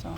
So.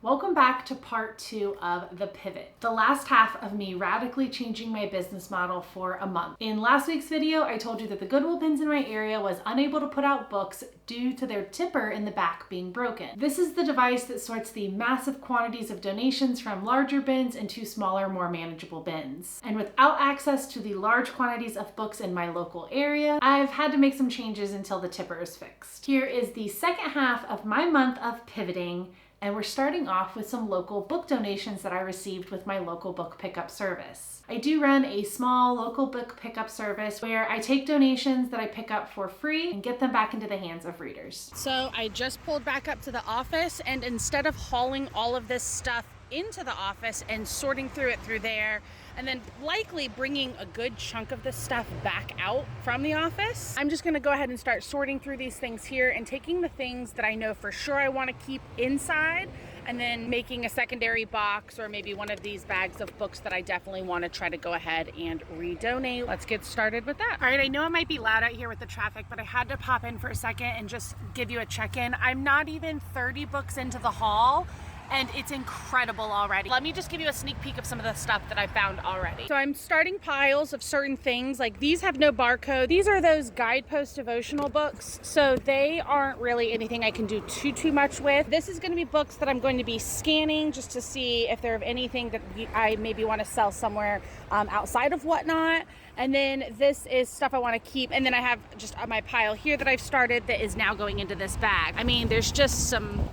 Welcome back to part 2 of the pivot, the last half of me radically changing my business model for a month. In last week's video, I told you that the Goodwill bins in my area was unable to put out books due to their tipper in the back being broken. This is the device that sorts the massive quantities of donations from larger bins into smaller, more manageable bins. And without access to the large quantities of books in my local area, I've had to make some changes until the tipper is fixed. Here is the second half of my month of pivoting. And we're starting off with some local book donations that I received with my local book pickup service. I do run a small local book pickup service where I take donations that I pick up for free and get them back into the hands of readers. So I just pulled back up to the office, and instead of hauling all of this stuff into the office and sorting through it through there, and then likely bringing a good chunk of this stuff back out from the office, I'm just gonna go ahead and start sorting through these things here and taking the things that I know for sure I wanna keep inside, and then making a secondary box or maybe one of these bags of books that I definitely wanna try to go ahead and redonate. Let's get started with that. All right, I know it might be loud out here with the traffic, but I had to pop in for a second and just give you a check-in. I'm not even 30 books into the haul, and it's incredible already. Let me just give you a sneak peek of some of the stuff that I found already. So I'm starting piles of certain things, like these have no barcode. These are those guidepost devotional books, so they aren't really anything I can do too much with. This is gonna be books that I'm going to be scanning just to see if there are anything that I maybe wanna sell somewhere outside of Whatnot. And then this is stuff I wanna keep. And then I have just my pile here that I've started that is now going into this bag. I mean, there's just some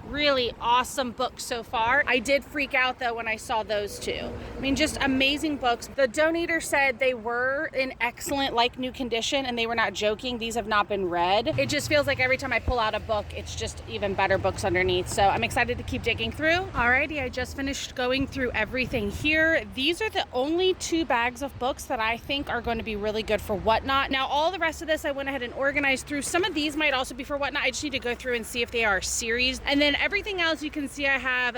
really awesome books so far. I did freak out though when I saw those two. I mean, just amazing books. The donator said they were in excellent, like new condition, and they were not joking. These have not been read. It just feels like every time I pull out a book, it's just even better books underneath. So I'm excited to keep digging through. Alrighty, I just finished going through everything here. These are the only 2 bags of books that I think are going to be really good for Whatnot. Now, all the rest of this I went ahead and organized through. Some of these might also be for Whatnot. I just need to go through and see if they are series. And then everything else you can see I have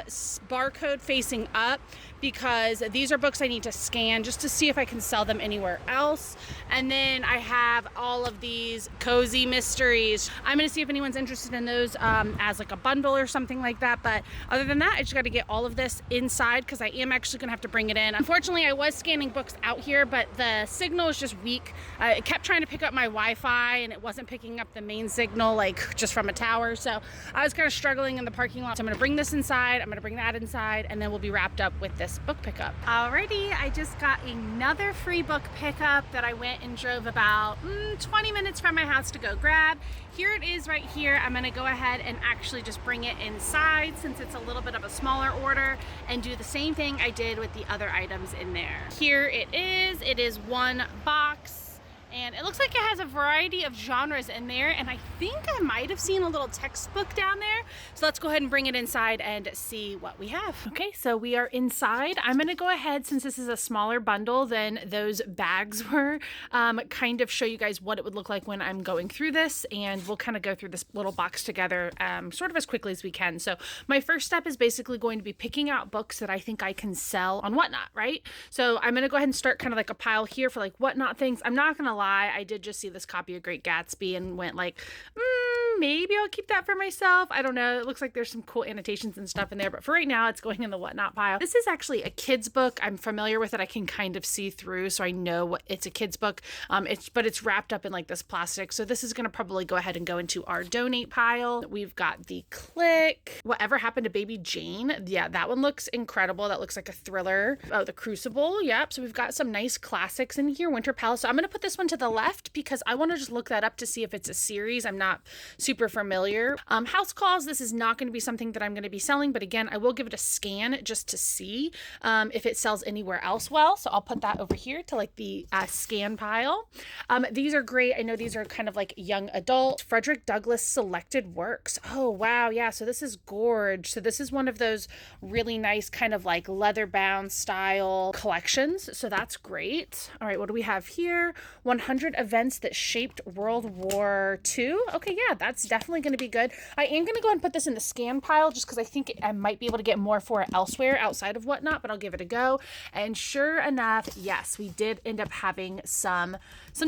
barcode facing up, because these are books I need to scan just to see if I can sell them anywhere else. And then I have all of these cozy mysteries. I'm gonna see if anyone's interested in those as like a bundle or something like that. But other than that, I just gotta get all of this inside because I am actually gonna have to bring it in. Unfortunately, I was scanning books out here, but the signal is just weak. I kept trying to pick up my Wi-Fi and it wasn't picking up the main signal, like just from a tower. So I was kind of struggling in the parking lot. So I'm gonna bring this inside, I'm gonna bring that inside, and then we'll be wrapped up with this book pickup. Alrighty, I just got another free book pickup that I went and drove about 20 minutes from my house to go grab. Here it is right here. I'm gonna go ahead and actually just bring it inside since it's a little bit of a smaller order and do the same thing I did with the other items in there. Here it is. It is one box. And it looks like it has a variety of genres in there, and I think I might have seen a little textbook down there. So let's go ahead and bring it inside and see what we have. Okay, so we are inside. I'm gonna go ahead, since this is a smaller bundle than those bags were, kind of show you guys what it would look like when I'm going through this, and we'll kind of go through this little box together sort of as quickly as we can. So my first step is basically going to be picking out books that I think I can sell on Whatnot, right? So I'm gonna go ahead and start kind of like a pile here for like Whatnot things. I'm not gonna lie, I did just see this copy of Great Gatsby and went like, maybe I'll keep that for myself. I don't know. It looks like there's some cool annotations and stuff in there, but for right now, it's going in the Whatnot pile. This is actually a kid's book. I'm familiar with it. I can kind of see through, so I know it's a kid's book. But it's wrapped up in like this plastic. So this is going to probably go ahead and go into our donate pile. We've got the Click. Whatever Happened to Baby Jane? Yeah, that one looks incredible. That looks like a thriller. Oh, The Crucible. Yep. So we've got some nice classics in here. Winter Palace. So I'm going to put this one to the left because I want to just look that up to see if it's a series. I'm not super familiar. House Calls, this is not going to be something that I'm going to be selling, but again, I will give it a scan just to see if it sells anywhere else well. So I'll put that over here to like the scan pile. These are great. I know these are kind of like young adult. Frederick Douglass selected works. Oh, wow. Yeah. So this is Gorge. So this is one of those really nice kind of like leather bound style collections. So that's great. All right. What do we have here? 100 events that shaped World War II. Okay, yeah, that's definitely going to be good. I am going to go ahead and put this in the scan pile just because I think I might be able to get more for it elsewhere outside of Whatnot, but I'll give it a go. And sure enough, yes, we did end up having some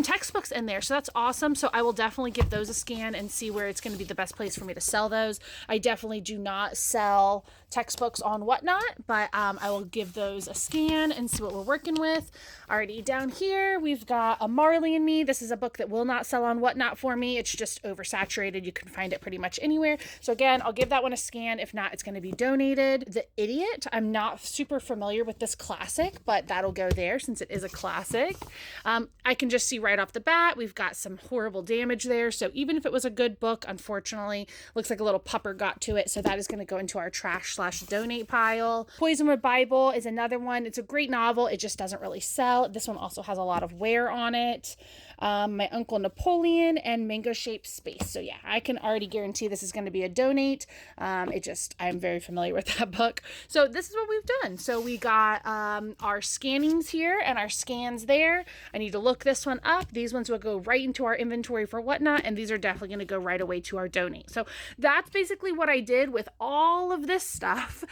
textbooks in there. So that's awesome. So I will definitely give those a scan and see where it's going to be the best place for me to sell those. I definitely do not sell textbooks on Whatnot, but I will give those a scan and see what we're working with. Already down here, we've got A Marley and Me. This is a book that will not sell on Whatnot for me. It's just oversaturated. You can find it pretty much anywhere. So again, I'll give that one a scan. If not, it's going to be donated. The Idiot. I'm not super familiar with this classic, but that'll go there since it is a classic. I can just see right off the bat, we've got some horrible damage there. So even if it was a good book, unfortunately, looks like a little pupper got to it. So that is going to go into our trash/donate pile. Poisonwood Bible is another one. It's a great novel. It just doesn't really sell. This one also has a lot of wear on it. My Uncle Napoleon and Mango Shaped Space. So yeah, I can already guarantee this is going to be a donate. I'm very familiar with that book. So this is what we've done. So we got our scannings here and our scans there. I need to look this one up. These ones will go right into our inventory for Whatnot, and these are definitely going to go right away to our donate. So that's basically what I did with all of this stuff,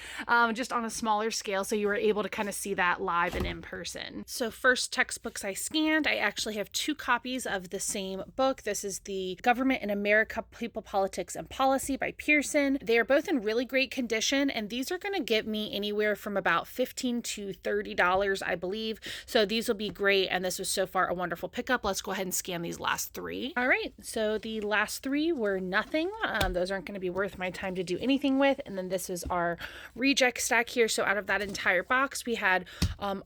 just on a smaller scale. So you were able to kind of see that live and in person. So first textbooks I scanned, I actually have 2 copies of the same book. This is the Government in America, People, Politics, and Policy by Pearson. They are both in really great condition, and these are going to get me anywhere from about $15 to $30, I believe. So these will be great, and this was so far a wonderful pickup. Let's go ahead and scan these last 3. All right, so the last 3 were nothing. Those aren't going to be worth my time to do anything with. And then this is our reject stack here. So out of that entire box, we had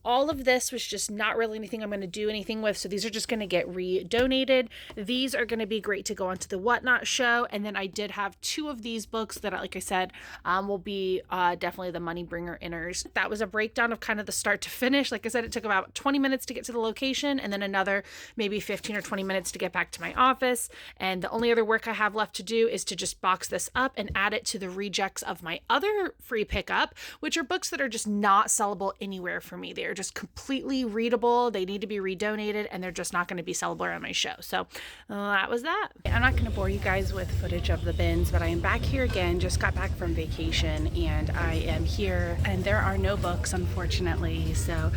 all of this was just not really anything I'm going to do anything with. So these are just going to get donated. These are going to be great to go onto the Whatnot show. And then I did have 2 of these books that, like I said, will be definitely the money bringer inners. That was a breakdown of kind of the start to finish. Like I said, it took about 20 minutes to get to the location and then another maybe 15 or 20 minutes to get back to my office. And the only other work I have left to do is to just box this up and add it to the rejects of my other free pickup, which are books that are just not sellable anywhere for me. They're just completely readable. They need to be redonated, and they're just not going to be sellable on my show. So that was that. I'm not going to bore you guys with footage of the bins, but I am back here again. Just got back from vacation, and I am here, and there are no books, unfortunately. So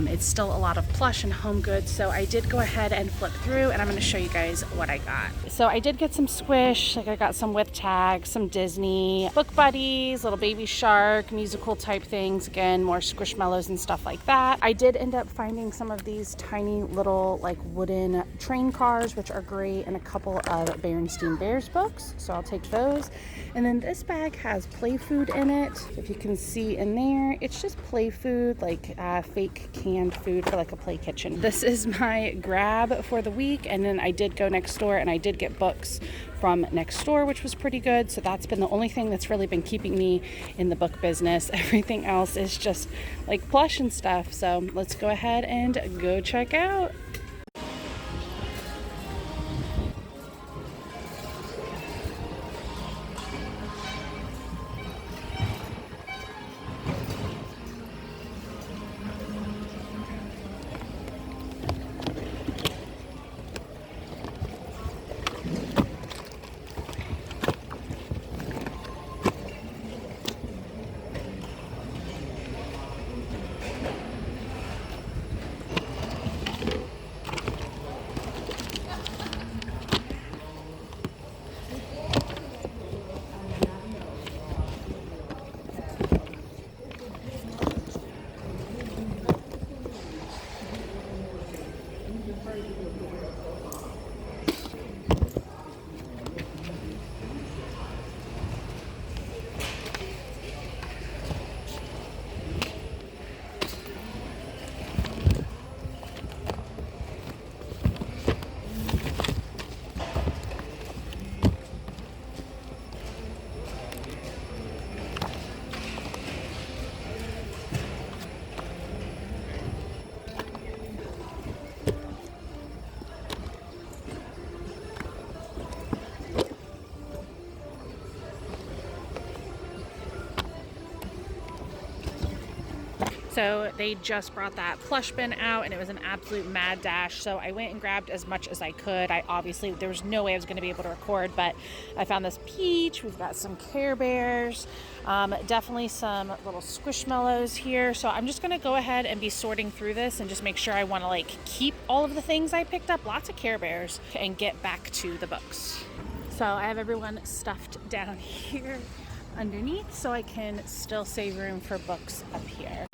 it's still a lot of plush and home goods. So I did go ahead and flip through, and I'm going to show you guys what I got. So I did get some Squish, like I got some with tags, some Disney, Book Buddies, little Baby Shark, musical type things. Again, more Squishmallows and stuff like that. I did end up finding some of these tiny little like wooden train cars, which are great, and a couple of Berenstain Bears books. So I'll take those. And then this bag has play food in it. If you can see in there, it's just play food, like fake canned food for like a play kitchen. This is my grab for the week. And then I did go next door and I did get books from next door, which was pretty good. So that's been the only thing that's really been keeping me in the book business. Everything else is just like plush and stuff. So let's go ahead and go check out. So they just brought that plush bin out and it was an absolute mad dash. So I went and grabbed as much as I could. There was no way I was going to be able to record, but I found this peach. We've got some Care Bears, definitely some little Squishmallows here. So I'm just going to go ahead and be sorting through this and just make sure I want to like keep all of the things I picked up, lots of Care Bears, and get back to the books. So I have everyone stuffed down here underneath so I can still save room for books up here.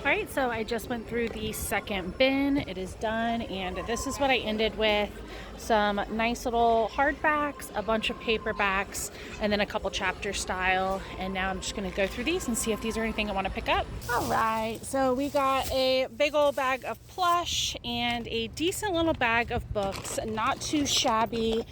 Alright, so I just went through the second bin. It is done, and this is what I ended with. Some nice little hardbacks, a bunch of paperbacks, and then a couple chapter style. And now I'm just going to go through these and see if these are anything I want to pick up. Alright, so we got a big old bag of plush and a decent little bag of books. Not too shabby.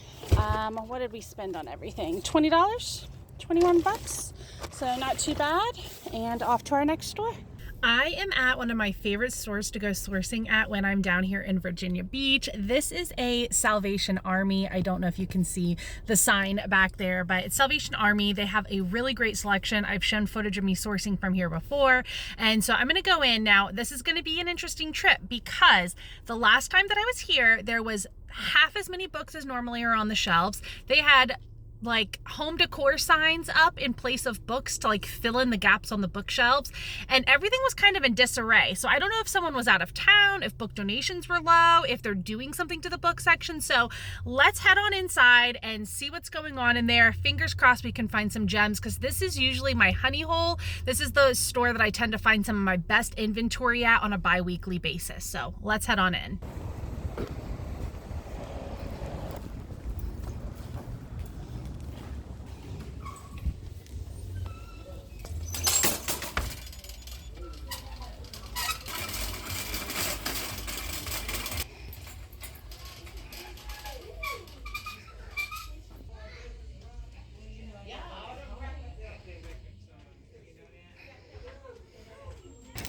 What did we spend on everything? $20? 21 bucks. So not too bad. And off to our next store. I am at one of my favorite stores to go sourcing at when I'm down here in Virginia Beach. This is a Salvation Army. I don't know if you can see the sign back there, but it's Salvation Army. They have a really great selection. I've shown footage of me sourcing from here before. And so I'm going to go in now. This is going to be an interesting trip because the last time that I was here, there was half as many books as normally are on the shelves. They had like home decor signs up in place of books to like fill in the gaps on the bookshelves, and everything was kind of in disarray. So I don't know if someone was out of town, if book donations were low, if they're doing something to the book section. So let's head on inside and see what's going on in there. Fingers crossed we can find some gems, because this is usually my honey hole. This is the store that I tend to find some of my best inventory at on a bi-weekly basis. So let's head on in.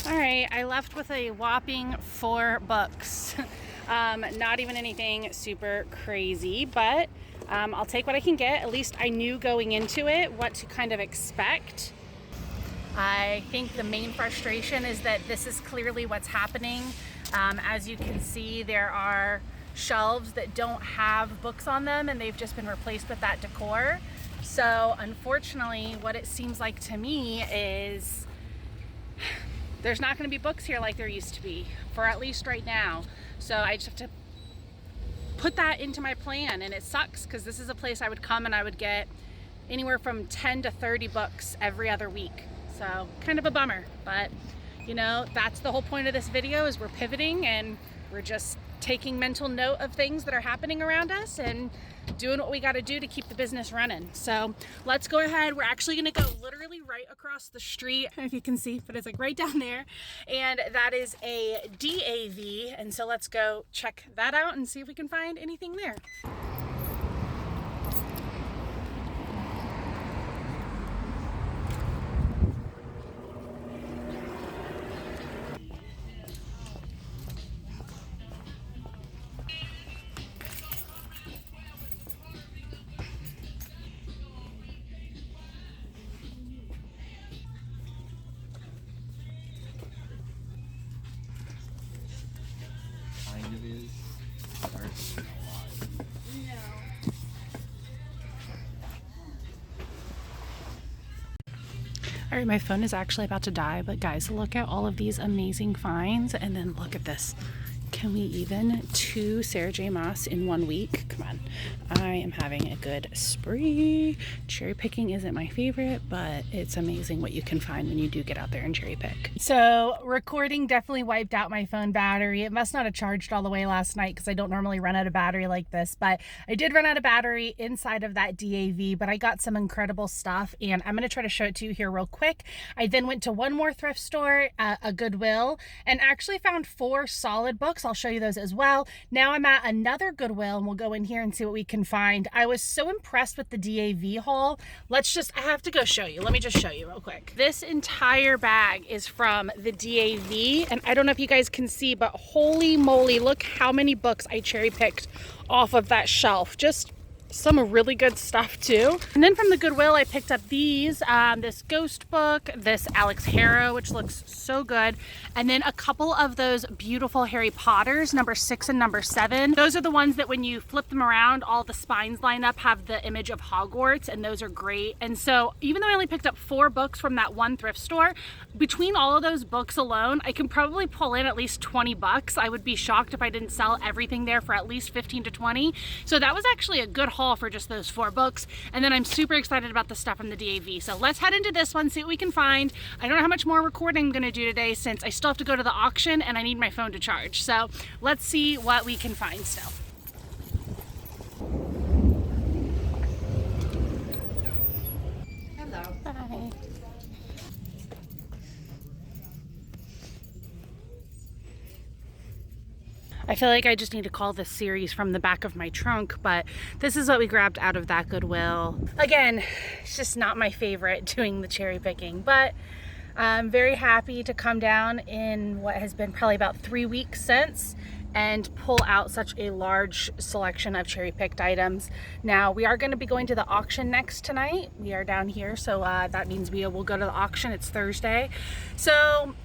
All right, I left with a whopping 4 books. Not even anything super crazy, but I'll take what I can get. At least I knew going into it what to kind of expect. I think the main frustration is that this is clearly what's happening. As you can see, there are shelves that don't have books on them, and they've just been replaced with that decor. So unfortunately, what it seems like to me is there's not going to be books here like there used to be, for at least right now. So I just have to put that into my plan, and it sucks because this is a place I would come and I would get anywhere from 10 to 30 books every other week. So kind of a bummer, but you know, that's the whole point of this video, is we're pivoting and we're just taking mental note of things that are happening around us and doing what we got to do to keep the business running. So let's go ahead. We're actually going to go literally right across the street, if you can see, but it's like right down there, and that is a DAV, and so let's go check that out and see if we can find anything there. All right, my phone is actually about to die, but guys, look at all of these amazing finds, and then look at this Can we even 2 Sarah J Maas in 1 week? Come on. I am having a good spree. Cherry picking isn't my favorite, but it's amazing what you can find when you do get out there and cherry pick. So recording definitely wiped out my phone battery. It must not have charged all the way last night because I don't normally run out of battery like this, but I did run out of battery inside of that DAV, but I got some incredible stuff and I'm going to try to show it to you here real quick. I then went to one more thrift store, a Goodwill, and actually found 4 solid books. I'll show you those as well. Now I'm at another Goodwill and we'll go in here and see what we can find. I was so impressed with the DAV haul. I have to go show you. Let me just show you real quick. This entire bag is from the DAV, and I don't know if you guys can see, but holy moly, look how many books I cherry picked off of that shelf. Just some really good stuff too. And then from the Goodwill, I picked up these, this ghost book, this Alex Harrow, which looks so good. And then a couple of those beautiful Harry Potters, number 6 and number 7. Those are the ones that when you flip them around, all the spines line up, have the image of Hogwarts, and those are great. And so even though I only picked up 4 books from that one thrift store, between all of those books alone, I can probably pull in at least 20 bucks. I would be shocked if I didn't sell everything there for at least 15 to 20. So that was actually a good haul for just those 4 books. And then I'm super excited about the stuff from the DAV. So let's head into this one, see what we can find. I don't know how much more recording I'm gonna do today since I still have to go to the auction and I need my phone to charge. So let's see what we can find still. Hello. Bye. I feel like I just need to call this series from the back of my trunk, but this is what we grabbed out of that Goodwill. Again, it's just not my favorite doing the cherry picking, but I'm very happy to come down in what has been probably about 3 weeks since and pull out such a large selection of cherry picked items. Now we are going to be going to the auction next tonight. We are down here, so that means we will go to the auction. It's Thursday, so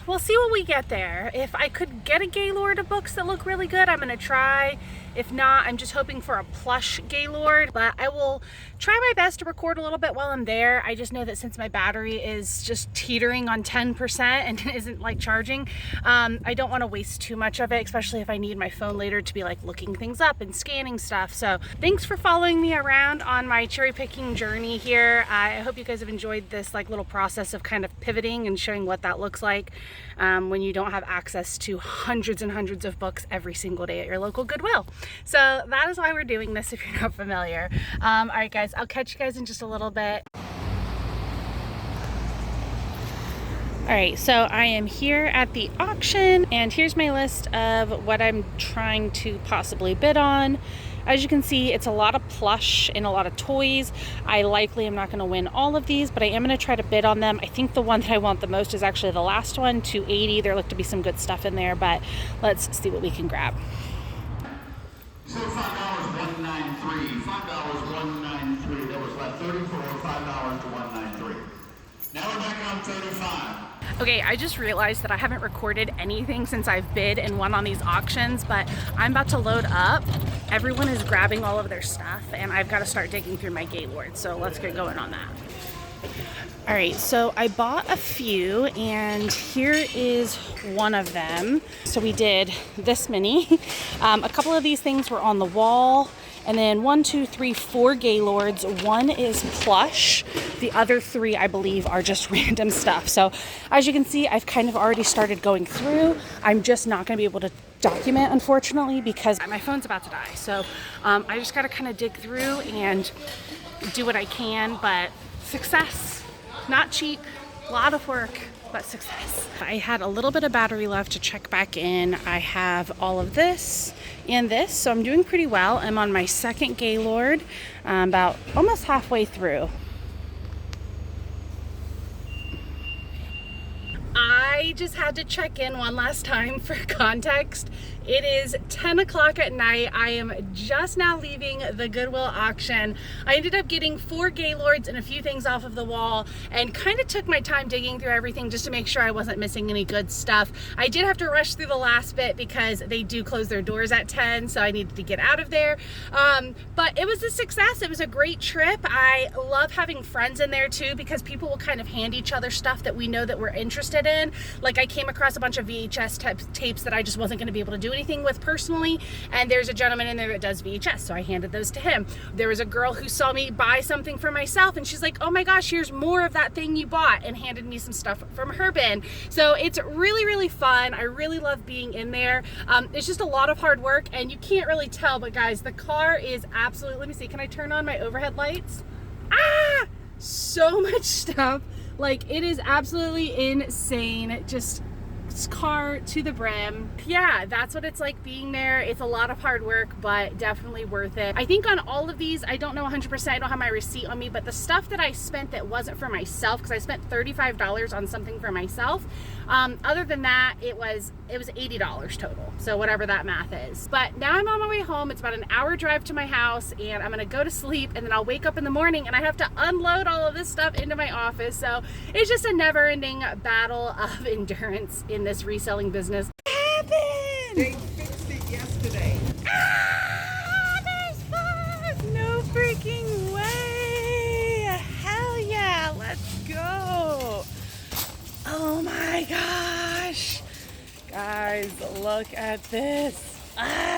we'll see what we get there. If I could get a Gaylord of books that look really good, I'm gonna try. If not, I'm just hoping for a plush Gaylord, but I will try my best to record a little bit while I'm there. I just know that since my battery is just teetering on 10% and isn't like charging, I don't want to waste too much of it, especially if I need my phone later to be like looking things up and scanning stuff. So thanks for following me around on my cherry picking journey here. I hope you guys have enjoyed this like little process of kind of pivoting and showing what that looks like when you don't have access to hundreds and hundreds of books every single day at your local Goodwill. So that is why we're doing this if you're not familiar. All right guys, I'll catch you guys in just a little bit. All right, so I am here at the auction and here's my list of what I'm trying to possibly bid on. As you can see, it's a lot of plush and a lot of toys. I likely am not gonna win all of these, but I am gonna try to bid on them. I think the one that I want the most is actually the last one, $280. There looked to be some good stuff in there, but let's see what we can grab. So $5, $193, $5, $193. That was left 34, $5 to $193. Now we're back on 35. Okay, I just realized that I haven't recorded anything since I've bid and won on these auctions, but I'm about to load up. Everyone is grabbing all of their stuff and I've got to start digging through my Gaylord, so let's get going on that. All right, so I bought a few and here is one of them. So we did this many. A couple of these things were on the wall, and then 1, 2, 3, 4 Gaylords. One is plush. The other 3, I believe, are just random stuff. So as you can see, I've kind of already started going through. I'm just not gonna be able to document, unfortunately, because my phone's about to die. So I just gotta kind of dig through and do what I can, but success, not cheap, a lot of work, but success. I had a little bit of battery left to check back in. I have all of this and this, so I'm doing pretty well. I'm on my second Gaylord, about almost halfway through. I just had to check in one last time for context. It is 10 o'clock at night. I am just now leaving the Goodwill auction. I ended up getting 4 Gaylords and a few things off of the wall and kind of took my time digging through everything just to make sure I wasn't missing any good stuff. I did have to rush through the last bit because they do close their doors at 10, so I needed to get out of there. But it was a success. It was a great trip. I love having friends in there too because people will kind of hand each other stuff that we know that we're interested in. Like I came across a bunch of VHS tapes that I just wasn't going to be able to do anything with personally, and there's a gentleman in there that does VHS, so I handed those to him. There was a girl who saw me buy something for myself, and she's like, oh my gosh, here's more of that thing you bought, and handed me some stuff from her bin. So it's really, really fun. I really love being in there. It's just a lot of hard work, and you can't really tell, but guys, the car is absolutely, let me see, can I turn on my overhead lights? So much stuff. Like, it is absolutely insane. Just car to the brim. Yeah, that's what it's like being there. It's a lot of hard work, but definitely worth it. I think on all of these, I don't know 100%, I don't have my receipt on me, but the stuff that I spent that wasn't for myself, because I spent $35 on something for myself, other than that, it was $80 total. So whatever that math is. But now I'm on my way home. It's about an hour drive to my house, and I'm gonna go to sleep, and then I'll wake up in the morning and I have to unload all of this stuff into my office. So it's just a never-ending battle of endurance in this reselling business. What happened? They fixed it yesterday. There's fun! No freaking way! Hell yeah, let's go! Oh my gosh! Guys, look at this.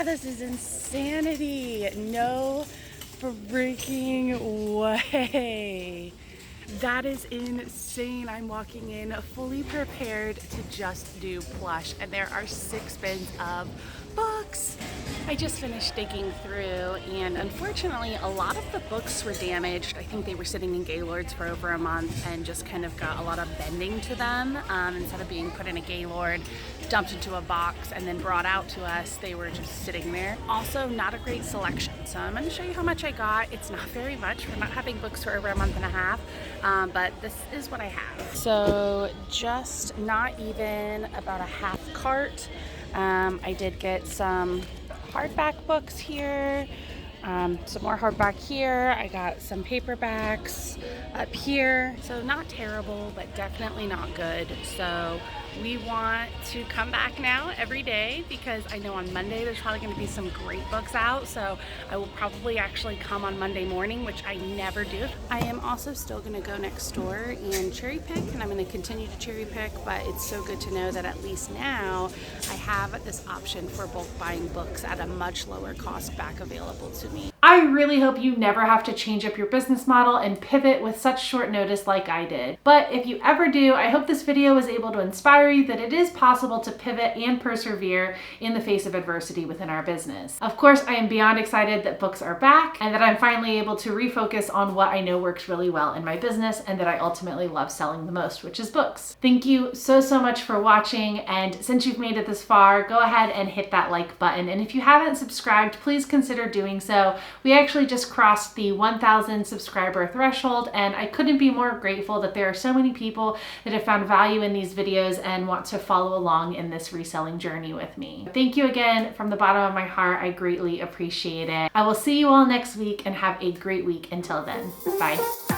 This is insanity. No freaking way. That is insane. I'm walking in fully prepared to just do plush, and there are 6 bins of books. I just finished digging through, and unfortunately a lot of the books were damaged. I think they were sitting in Gaylords for over a month and just kind of got a lot of bending to them. Instead of being put in a Gaylord, dumped into a box, and then brought out to us, they were just sitting there. Also, not a great selection. So I'm going to show you how much I got. It's not very much for not having books for over a month and a half, but this is what I have. So just not even about a half cart. I did get some hardback books here, some more hardback here. I got some paperbacks up here. So not terrible, but definitely not good. So we want to come back now every day, because I know on Monday there's probably going to be some great books out, so I will probably actually come on Monday morning, which I never do. I am also still going to go next door and cherry pick, and I'm going to continue to cherry pick, but it's so good to know that at least now I have this option for bulk buying books at a much lower cost back available to me. I really hope you never have to change up your business model and pivot with such short notice like I did. But if you ever do, I hope this video was able to inspire you that it is possible to pivot and persevere in the face of adversity within our business. Of course, I am beyond excited that books are back and that I'm finally able to refocus on what I know works really well in my business and that I ultimately love selling the most, which is books. Thank you so much for watching, and since you've made it this far, go ahead and hit that like button. And if you haven't subscribed, please consider doing so. We actually just crossed the 1,000 subscriber threshold, and I couldn't be more grateful that there are so many people that have found value in these videos and want to follow along in this reselling journey with me. Thank you again from the bottom of my heart. I greatly appreciate it. I will see you all next week, and have a great week until then. Bye.